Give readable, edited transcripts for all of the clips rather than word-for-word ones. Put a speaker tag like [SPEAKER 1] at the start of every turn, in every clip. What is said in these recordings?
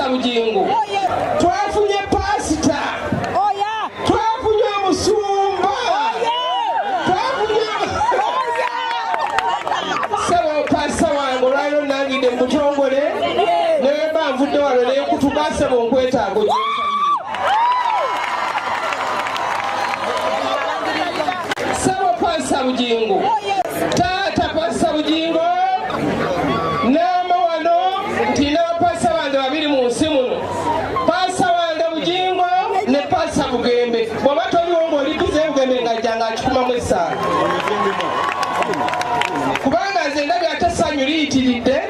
[SPEAKER 1] Pastor Bugingo. Twafunye pastor. Twafunye omusumba. Sebo pastor wangu lwalo nangide mutongole. Newe banvudde wano ne kutubasa bonkwetaago. Sebo pastor Bugingo. Tata pastor Bugingo. Nama wano ntina pastor wange babiri mu nsi muno. Pastor wange Bugingo ne pastor Bugembe. Bw'oba toliwo ng'olipize Bugembe ng'ajjanga akikumamu essaala. Kubanga nze ndabye ate essanyu liyitiridde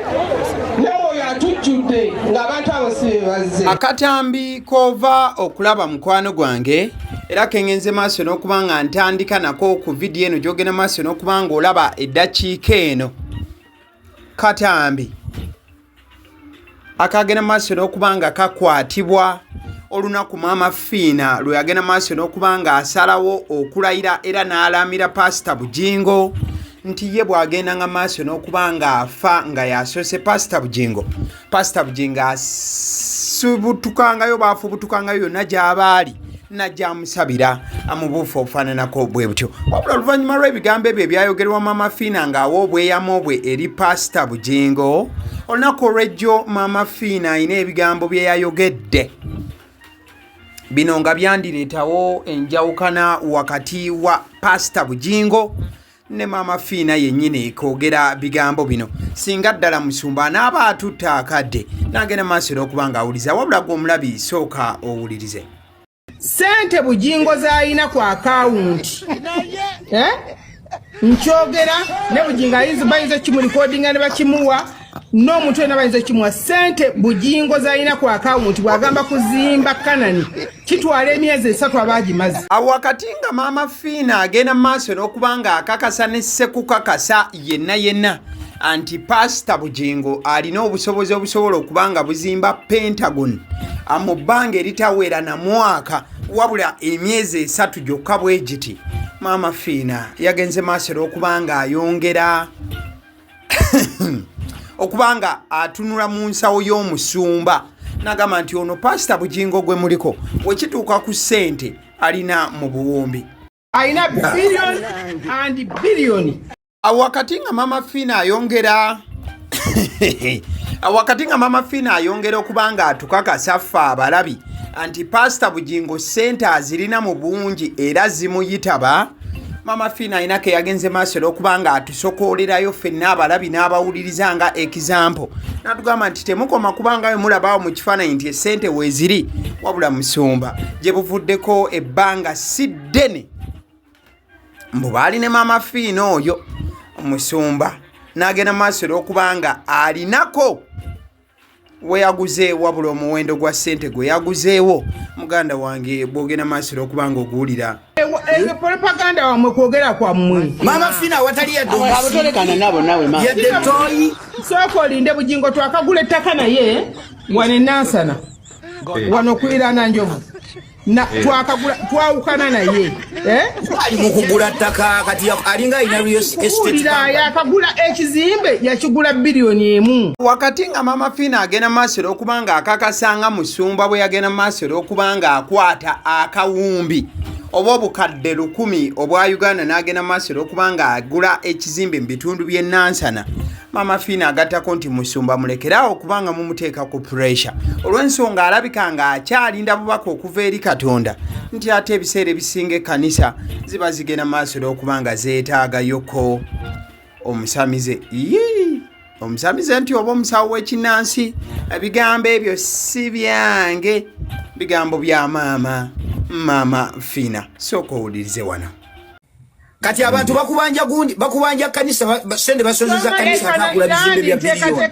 [SPEAKER 1] ne mwoyo atujjudde ng'abantu abo si be bazze.
[SPEAKER 2] Akatambi kova okulaba mukwano gwange era kengenze maaso n'okuba nga ntandika nako ku vidiyo eno gyogenda maaso n'okuba nga olaba eddakiika eno. Katambi akagenda maaso n'okuba nga kakwatibwa olunaku Maama Fiina lwe yagenda maaso n'okuba nga asalawo okulayira era n'alamira Pastor Bugingo nti ye bw'agenda nga maaso n'okuba nga afa nga yasoose Pastor Bugingo asubutukangayo baafubutukangayo yonna gy'abaali najja amusabira amubuufu obufaananako bwe butyo. Wabula oluvannyuma lw'ebigambo ebyo ebyayogerwa Maama Fiina ng'awa obweyamo bwe eri Pastor Bugingo, olunaku olw'ejjo Maama Fiina alina ebigambo bye yayogedde. Bino nga byandireetawo enjawukana wakati wa Pastor Bugingo ne Maama Fiina yennyini kwogera bigambo bino. Singa ddala musumba n'aba atutte akadde n'agenda maaso n'okuba ng'awuliza, wabula gw'omulabi sooka owulirize.
[SPEAKER 1] Sente Bugingo z'alina ku akawunti nkyogera ne Bugingo bayinza kimulikodinga ne bakimuwa n'omuntu ena bayinza kimuwa. Sente Bugingo z'alina ku akawunti bw'agamba kuzimba Kanani kitwala emyezi 3 abaagimaze.
[SPEAKER 2] Awo wakati nga Maama Fiina agenda maaso n'okuba nga akakasa ne ssekukakasa yenna anti Pastor Bugingo alina obusobozi obusobola okuba nga buzimba Pentagon mu bbanga eritawera na mwaka wabula emyezi 3 gyokka bwe giti. Maama Fiina yagenze maaso n'okuba nga ayongera okuba nga atunula mu nsawo y'omusumba n'agamba nti ono Pastor Bugingo gwe muliko wekituuka ku ssente alina mu buwumbi.
[SPEAKER 1] Alina billion and billion.
[SPEAKER 2] Wakati nga Maama Fiina ayongera okuba nga atukakasa ffe abalabi anti Pastor Bugingo ssente azirina mu bungi era zimuyitaba. Maama Fiina alina ke yagenze maaso n'okuba nga atusokoolerayo ffenna abalabi n'abawuliriza nga example. N'atugamba nti temukoma kubangayo mulabawo mu kifaananyi nti essente weeziri wabula musumba gye buvuddeko ebbanga si ddene mbu baali ne Maama Fiina oyo omusumba n'agenda maaso n'okuba nga alinako we yaguze wabula omuwendo gwa ssente gwe yaguzeewo. Muganda wange bw'ogenda maaso n'okuba nga oguwulira
[SPEAKER 1] propaganda wamwe kwogera kwammwe.
[SPEAKER 3] Maama Fiina watali yadde
[SPEAKER 4] abotolekana nabo nawe ma
[SPEAKER 3] yadde toyi
[SPEAKER 1] sooka olinde Bugingo twakagula ettaka naye wano enansana wano kwirana njovu twakagula twawukana naye
[SPEAKER 3] ali mu kugula ttaka kati alinga alina estate
[SPEAKER 1] yakagula ekizimbe yakigula biliyoni 1.
[SPEAKER 2] Wakati nga Maama Fiina agenda maaso n'okuba nga akakasanga musumba bwe yagenda maaso n'okuba nga akwata akawumbi oba obukadde 1000 obwa Uganda n'agenda maaso n'okuba nga agula ekizimbe mu bitundu by'e Nansana. Maama Fiina agattako nti musumba mulekerawo okuba nga mumuteeka ku pressure olw'ensonga alabika nga akyalinda bubaka okuva eri Katonda nti ate ebiseera ebisinga ekkanisa ziba zigenda maaso n'okuba nga zeetaagayoko omusamize. Omusamize nti oba omusawo w'ekinnansi. Ebigambo ebyo si byange, bigambo bya Maama Fiina. Sooka owulirize wano.
[SPEAKER 3] Kati abantu bakubanja kanisa sende basozeza kanisa akagula bizimbe bya biliyoni.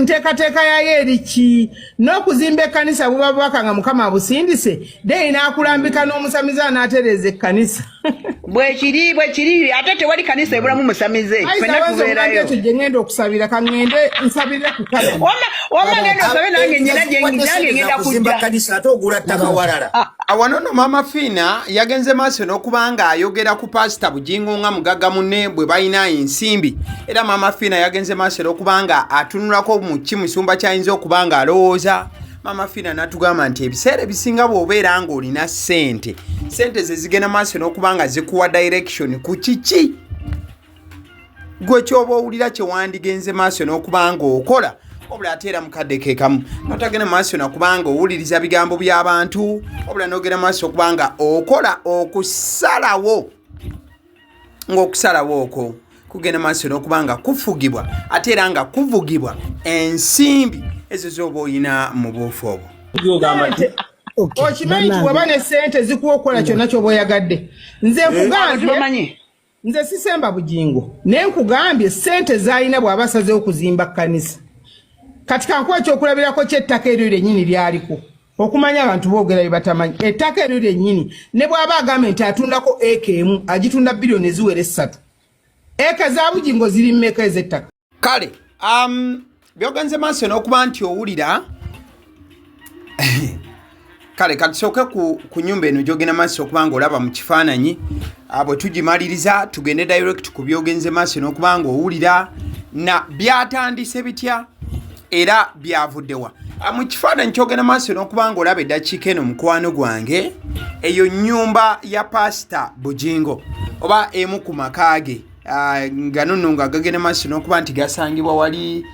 [SPEAKER 1] Nteekateeka yayo eriki n'okuzimba ekkanisa bubaka nga Mukama abusindise de inaakulambika n'omusamiza n'atereza ekkanisa.
[SPEAKER 4] bwe kiri ate tewali kanisa ebulamu musamize fena tubeerayo
[SPEAKER 1] ekyo ngenda okusabira kangende nsabire ku kale
[SPEAKER 4] wama ngenda osabe nange ngenda
[SPEAKER 3] kuzimba kanisa ate ogula ttaka walala
[SPEAKER 2] awanono Maama Fiina yagenze maaso n'okubanga ayogera ku Pastor Bugingo nga mugagga munne bwe balina ensimbi era Maama Fiina yagenze maaso n'okubanga atunulako mu kimusumba kyayinza okubanga alowooza. Maama Fiina natugamba nti ebiseera ebisinga bw'obeera ng'olina ssente ze zigenda maaso n'okubanga zikuwa direction ku kiki gwe ky'oba owulira kye wandigenze maaso n'okubanga okola obula ate era mukadde ke kamu notagenda maaso n'okubanga owuliriza bigambo by'abantu obula n'ogenda maaso okubanga okola okusalawo ng'okusalawo okwo kugenda maaso n'okubanga kufugibwa ate era nga kuvugibwa ensimbi ezo zoba oyina mu buufu obwo.
[SPEAKER 1] Okimanyi nti waba ne ssente zikuwa okukola kyonna ky'oba oyagadde. Nze nkugambye nze sisemba Bugingo naye nkugambye ssente z'alina bw'aba asazeewo okuzimba kkanisa. Kati kankuwa ekyokulabirako ky'ettaka eryo lyennyini lyaliko okumanya abantu boogera bye batamanyi. Ettaka eryo lyennyini ne bw'aba agambye nti atundako eka emu agitunda biliyoni eziwera 3. Eka za Bugingo ziri mmeka ez'ettaka?
[SPEAKER 2] Kale byogenze maaso n'okuba nti owulira kale katusooke ku nyumba eno gyogenda maaso okubanga olaba mu kifaananyi bwe tugimaliriza tugende direct ku byogenze maaso n'okuba nga owulira na byatandise bitya era byavuddewa mu kifaananyi kyogenda maaso n'okuba nga olaba eddakiika eno mukwano gwange eyo nnyumba ya Pastor Bugingo oba emu ku maka ge nga nonno nga gagenda maaso n'okuba nti gasangibwa wali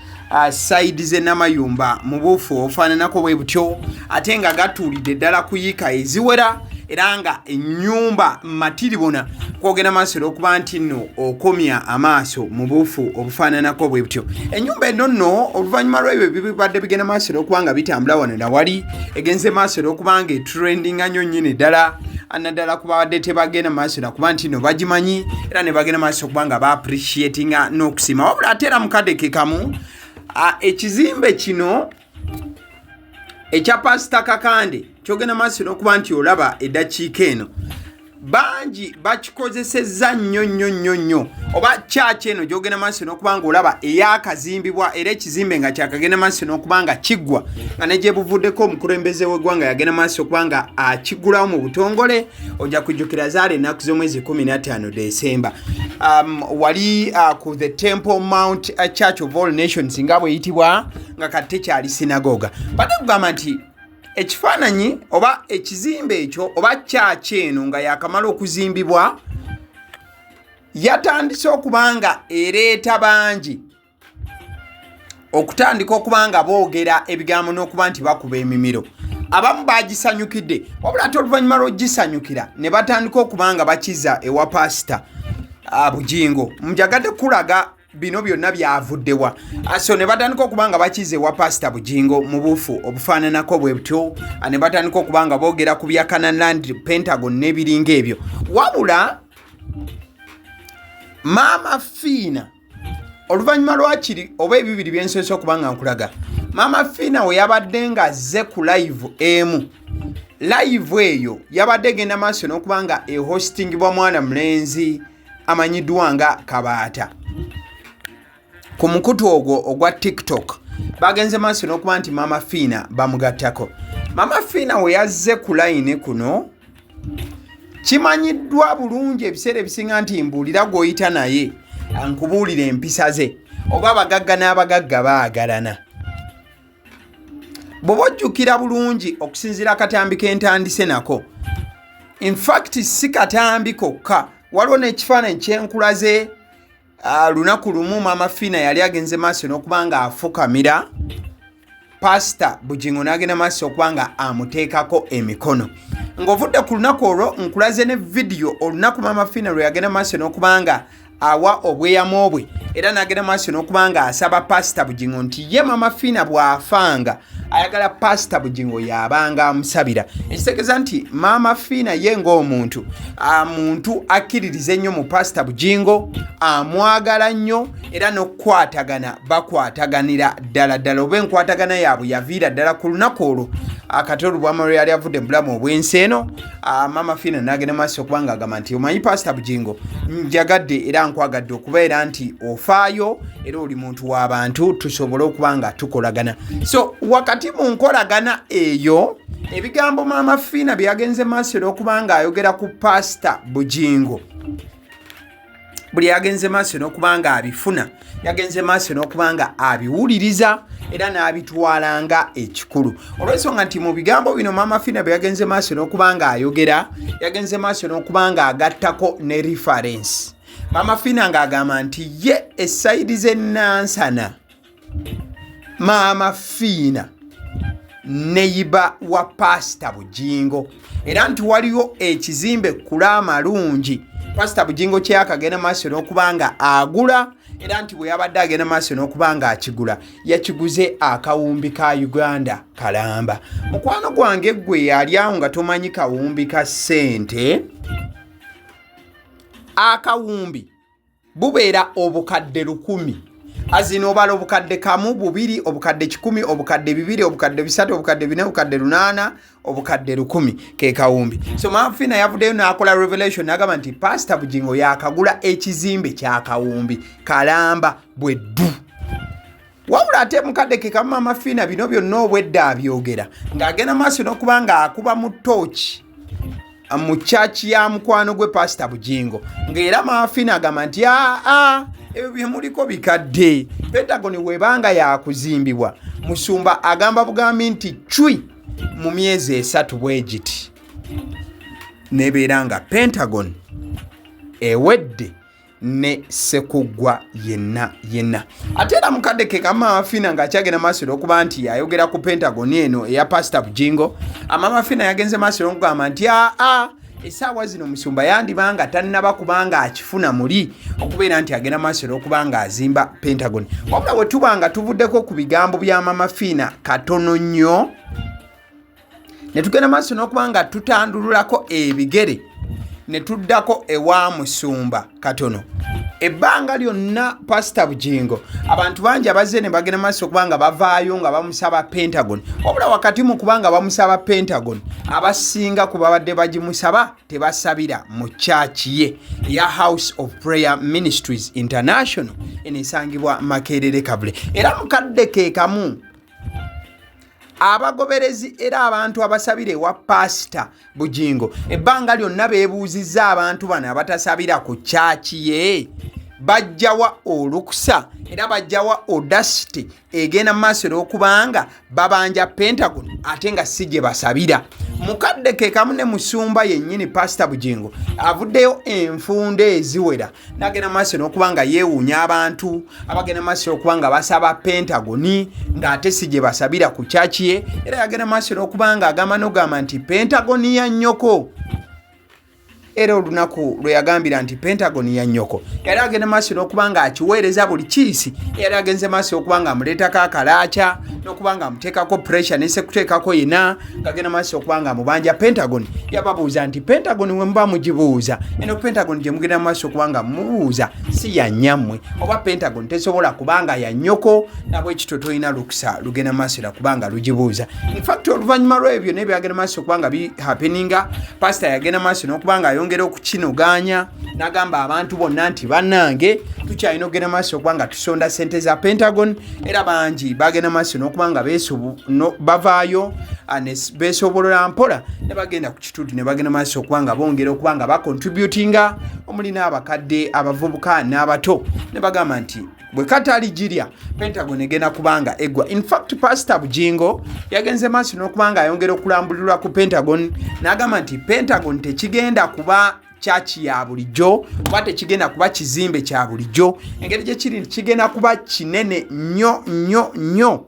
[SPEAKER 2] side ze namayumba mu buufu ofaananako bwe butyo ate nga gatuulidde ddala kuyiika eziwera era nga ennyumba matiribona kwogenda maaso n'okuba nti nno okomya amaaso mu buufu obufaananako bwe butyo. Ennyumba eno nno oluvannyuma lw'ebyo bibadde bigenda maaso n'okuba nga bitambula wano na wali egenze maaso n'okuba nga etrendinga nnyo nnyini ddala naddala ku babadde tebagenda maaso nakuba nti nno bagimanyi era ne bagenda maaso okuba nga ba-appreciatinga n'okusima wabula ate era mukadde ke kamu ekizimbe kino ekya Pastor Kakande kyogenda maaso n'okuba nti olaba eddakiika eno bangi bakikozesezza nnyo oba kyaki eno gyogenda maaso n'okuba nga olaba eyakazimbibwa era ekizimbe nga kyakagenda maaso n'okuba nga kiggwa nga ne gye buvuddeko omukulembeze w'eggwanga yagenda maaso okuba nga akiggulawo mu butongole ojja kujjukira zaali ennaku z'omwezi 15 Desemba wali ku the Temple Mount Church of All Nations nga bweyitibwa nga kati tekyali sinagoga badde kugamba nti ekifaananyi oba ekizimbe ekyo oba kyaki eno nga yakamala okuzimbibwa yatandise okubanga ereeta bangi okutandika okubanga boogera ebigambo n'okuba nti bakuba emimiro abamu bagisanyukidde wabula ate oluvannyuma lw'ogisanyukira ne batandika okubanga bakiza ewa Pastor Bugingo mujagadde kulaga bino byonna byavuddewa so ne batandika okubanga bakize wa Pastor Bugingo mu buufu obufaananako bwe butyo ne batandika okubanga boogera ku bya Canaanland Pentagon n'ebiringa ebyo wabula Maama Fiina oluvannyuma lwakiri oba ebibiri byensoose okubanga nkulaga Maama Fiina we yabadde nga azze ku live emu live eyo yabadde egenda maaso n'okubanga ehostingibwa mwana mulenzi amanyiddwa nga Kabaata ku mukutu ogwo ogwa TikTok bagenze maaso n'okuba nti Maama Fiina bamugattako. Maama Fiina we yazze ku line kuno kimanyiddwa bulungi ebiseera ebisinga nti mbuulira gw'oyita naye ankubuulira empisa ze oba abagagga n'abagagga baagalana. Bw'oba ojjukira bulungi okusinziira akatambi k'entandise nako in fact si katambi kokka waliwo n'ekifaananyi kyenkulaze lunaku lumu Maama Fiina yali agenze maaso n'okuba nga afukamira Pastor Bugingo n'agenda maaso okuba nga amuteekako emikono ng'ovudde ku lunaku olwo nkulaze ne vidiyo olunaku Maama Fiina lwe yagenda maaso n'okuba nga awa obweyamo bwe era n'agenda maaso n'okuba nga asaba Pastor Bugingo nti ye Maama Fiina bw'afanga ayagala pastor Bugingo yabanga amusabira ekitegeeza nti Maama Fiina ye ng'omuntu muntu akkiririza ennyo mu pastor Bugingo amwagala nnyo era n'okukwatagana bakwataganira ddala oba enkwatagana yaabwe yaviira ddala ku lunaku olwo akatolo bwama lwe yali avudde mu bulamu obw'ensi eno Maama Fiina n'agenda maaso okubanga agamba nti omanyi pastor Bugingo njagadde era nkwagadde okubeera nti ofaayo era oli muntu w'abantu tusobole okuba nga tukolagana. So wakati mu nkolagana eyo ebigambo Maama Fiina bye yagenze maaso era okuba nga ayogera ku pastor Bugingo buli yagenze maaso n'okuba nga abifuna yagenze maaso n'okuba nga abiwuliriza era n'abitwalanga ekikulu olw'ensonga nti mu bigambo bino Maama Fiina bye yagenze maaso n'okuba nga ayogera yagenze maaso n'okuba nga agattako ne reference. Maama Fiina ng'agamba nti ye essayidi z'ennansana Maama Fiina neyiba wa pastor Bugingo era nti waliwo ekizimbe kula amalungi pastor Bugingo kyakagenda maaso n'okuba nga agula era nti bwe yabadde agenda maaso n'okuba nga akigula yakiguze akawumbi ka Uganda kalamba. Mukwano gwange gwe yali awo nga tomanyi kawumbi ka ssente akawumbi bubeera obukadde 1,000 azino obala obukadde kamu bubiri obukadde 1,000 obukadde 2 obukadde 3 obukadde 4 obukadde 8 obukadde 1,000 ke kawumbi. So Maama Fiina yavuddeyo n'akola revelation n'agamba nti pastor Bugingo yakagula ekizimbe kya kawumbi kalamba bweddu. Wabula ate mukadde ke kama Maama Fiina bino byonna obwedda abyogera ng'agenda maaso n'okuba nga akuba mu tooki mu church ya mukwano gwe pastor Bugingo ng'era Maama Fiina agamba nti ebyo bye muliko bikadde Pentagon webanga yakuzimbibwa musumba agamba bugambi nti cwi mu myezi 3 bwegiti nebeeranga Pentagon ewedde ne sekugwa yenna ate era mukadde ke kama Maama Fiina ng'akyagenda maaso okuba nti ayogera ku Pentagon eno eya pastor Bugingo Maama Fiina yagenze maaso okugamba nti essaawa zino musumba yandibanga tannaba kubanga akifuna muli okubeera nti agenda maaso okubanga azimba Pentagon. Wabula bwe tubanga tuvuddeko ku bigambo bya Maama Fiina katono nnyo ne tugenda maaso n'okubanga tutandululako ebigere ne tuddako ewa musumba katono ebbanga lyonna pastor Bugingo abantu bangi abazze ne bagenda maaso okubanga bavaayo nga bamusaba Pentagon. Wabula wakati mu kubanga bamusaba Pentagon abasinga ku babadde bagimusaba tebasabira mu church ye ya House of Prayer Ministries International enesangibwa Makerere Kavule era mukadde ke kamu abagoberezi era abantu abasabire wa pastor Bugingo ebbanga lyonna beebuuzizza abantu bano abatasabira ku chaachi ye bajjawa olukusa era bajjawa audacity egenda maaso okubanga babanja Pentagon ate nga si gye basabira. Mukadde ke kamu ne musumba yennyini pastor Bugingo avuddeyo enfunda eziwera n'agenda maaso n'okubanga yeewuunya abantu abagenda maaso okubanga basaba Pentagon ng'ate si gye basabira ku chaachi ye era yagenda maaso n'okubanga agamba n'ogamba nti Pentagon ya nnyoko era olunaku lwe yagambira nti Pentagon ya nnyoko yali agenda maaso n'okubanga akiweereza buli kiisi yali agenze maaso okubanga amuleetako akalaaca n'okubanga amuteekako pressure nesekuteekako yena ng'agenda maaso okubanga amubanja Pentagon yababuuza nti Pentagon we muba mugibuuza eno Pentagon gye mugenda maaso okubanga mubuuza si ya nnyammwe oba Pentagon tesobola kubanga ya nnyoko nabwe ekito tolina lukusa lugenda maaso era kubanga lugibuuza. In fact oluvannyuma lw'ebyo n'ebyagenda maaso okubanga bihappeninga pastor yagenda maaso n'okubanga ayongera okukinoganya n'agamba abantu bonna nti bannange tukyalina okugenda maaso okubanga tusonda ssente za Pentagon era bangi bagenda maaso n'okubanga bavaayo beesobolola mpola ne bagenda ku kitundu ne bagenda maaso okubanga bongera okubanga bacontributinga omuli n'abakadde abavubuka n'abato ne bagamba nti bwe katali jirya Pentagon egenda kubanga egwa. In fact pastor Bugingo yagenze maaso n'okubanga ayongera okulambulirwa ku Pentagon n'agamba nti Pentagon tekigenda kuba chachi ya bulijjo oba tekigenda kuba kizimbe kya bulijjo engeri gye kiri kigenda kuba kinene nnyo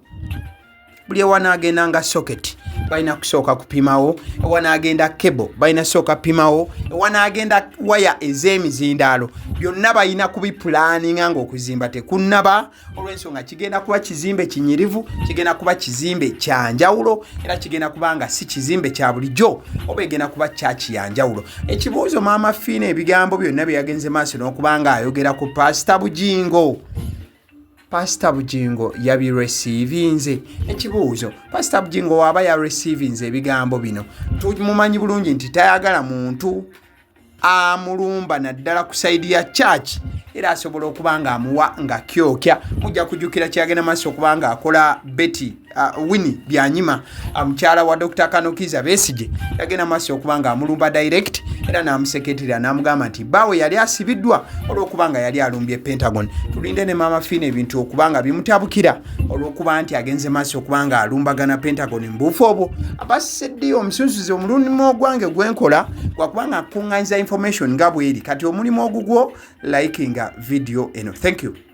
[SPEAKER 2] buli ewanagenda nga socket balina kusooka kupimawo, ewanaagenda kebo balina kusooka pimawo, ewanaagenda waya ez'emizindaalo byonna balina kubipulaaninga ng'okuzimba tekunnaba, olw'ensonga kigenda kuba kizimbe kinyirivu, kigenda kuba kizimbe kya njawulo, era kigenda kuba nga si kizimbe kya bulijjo oba egenda kuba kyaki ya njawulo. Ekibuuzo Maama Fiina ebigambo byonna bye yagenze maaso n'okuba nga ayogera ku Pastor Bugingo. Pastor Bugingo yabireceivinze. Ekibuuzo, Pastor Bugingo waba yareceivinze ebigambo bino, tumumanyi bulungi nti tayagala muntu amulumba naddala ku saidi ya church, era asobola okuba nga amuwa nga kyokya. Mujja kujjukira kyagenda maaso okuba nga akola Betty Winnie Byanyima, mukyala wa Dr. Kanokiza Besigye, yagenda maaso okuba nga amulumba direct, era n'amuseketera n'amugamba nti bawe yali asibiddwa olw'okuba nga yali alumbye Pentagon. Tulinde ne Maama Fiina ebintu okuba nga bimutabukira olw'okuba nti agenze maaso okuba nga alumbagana Pentagon mbuufu obwo. Abasedde omusunsuzi omulimu ogwange gwenkola gwakuba nga akuŋŋanyiza information nga bweri, kati omulimu ogugwo likinga video eno. Thank you.